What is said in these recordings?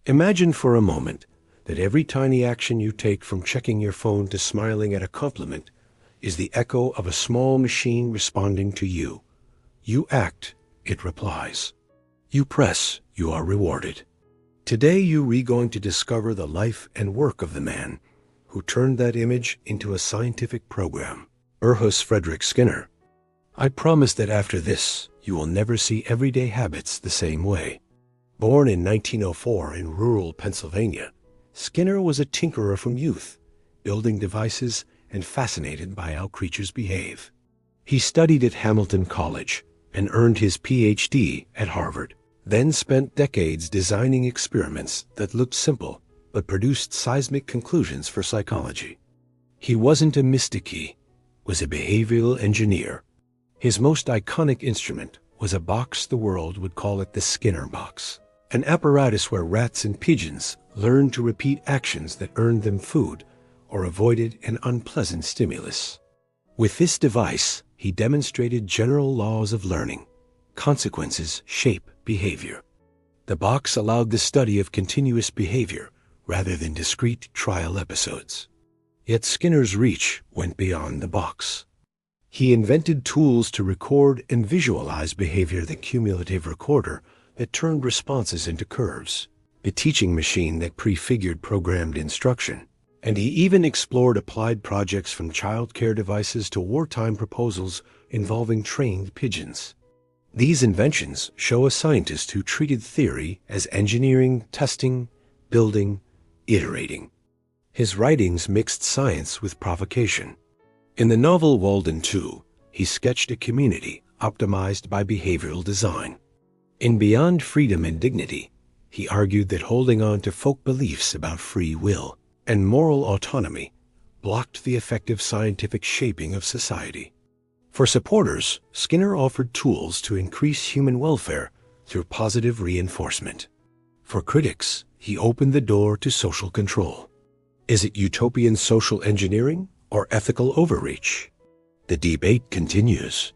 Imagine for a moment that every tiny action you take, from checking your phone to smiling at a compliment, is the echo of a small machine responding to you. You act, it replies. You press, you are rewarded. Today you're going to discover the life and work of the man who turned that image into a scientific program, Burrhus Frederic Skinner. I promise that after this, you will never see everyday habits the same way. Born in 1904 in rural Pennsylvania, Skinner was a tinkerer from youth, building devices and fascinated by how creatures behave. He studied at Hamilton College and earned his PhD at Harvard, then spent decades designing experiments that looked simple but produced seismic conclusions for psychology. He wasn't a mystic, he was a behavioral engineer. His most iconic instrument was a box the world would call it the Skinner box, an apparatus where rats and pigeons learned to repeat actions that earned them food or avoided an unpleasant stimulus. With this device, he demonstrated general laws of learning. Consequences shape behavior. The box allowed the study of continuous behavior rather than discrete trial episodes. Yet Skinner's reach went beyond the box. He invented tools to record and visualize behavior, the cumulative recorder that turned responses into curves, the teaching machine that prefigured programmed instruction, and he even explored applied projects from child-care devices to wartime proposals involving trained pigeons. These inventions show a scientist who treated theory as engineering, testing, building, iterating. His writings mixed science with provocation. In the novel Walden 2, he sketched a community optimized by behavioral design. In Beyond Freedom and Dignity, he argued that holding on to folk beliefs about free will and moral autonomy blocked the effective scientific shaping of society. For supporters, Skinner offered tools to increase human welfare through positive reinforcement. For critics, he opened the door to social control. Is it utopian social engineering or ethical overreach? The debate continues.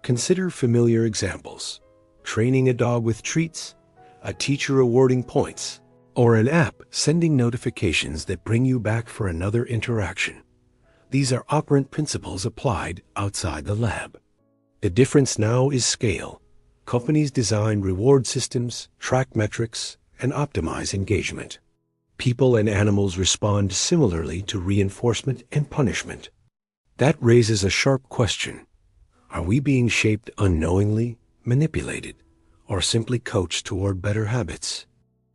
Consider familiar examples: training a dog with treats, a teacher awarding points, or an app sending notifications that bring you back for another interaction. These are operant principles applied outside the lab. The difference now is scale. Companies design reward systems, track metrics, and optimize engagement. People and animals respond similarly to reinforcement and punishment. That raises a sharp question. Are we being shaped unknowingly, manipulated, or simply coached toward better habits?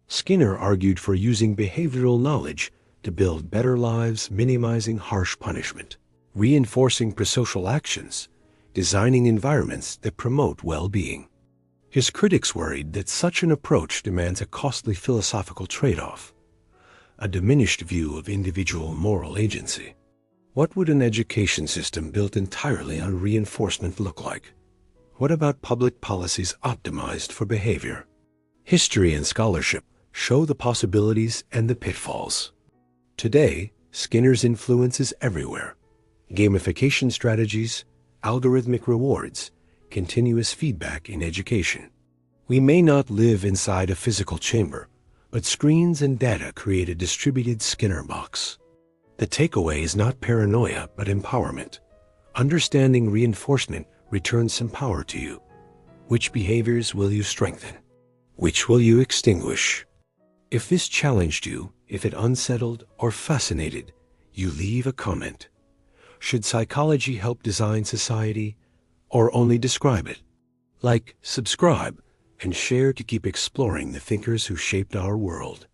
Skinner argued for using behavioral knowledge to build better lives, minimizing harsh punishment, reinforcing prosocial actions, designing environments that promote well-being. His critics worried that such an approach demands a costly philosophical trade-off, a diminished view of individual moral agency. What would an education system built entirely on reinforcement look like? What about public policies optimized for behavior? History and scholarship show the possibilities and the pitfalls. Today, Skinner's influence is everywhere. Gamification strategies, algorithmic rewards, continuous feedback in education. We may not live inside a physical chamber, but screens and data create a distributed Skinner box. The takeaway is not paranoia, but empowerment. Understanding reinforcement returns some power to you. Which behaviors will you strengthen? Which will you extinguish? If this challenged you, if it unsettled or fascinated, you leave a comment. Should psychology help design society or only describe it? Like, subscribe, and share to keep exploring the thinkers who shaped our world.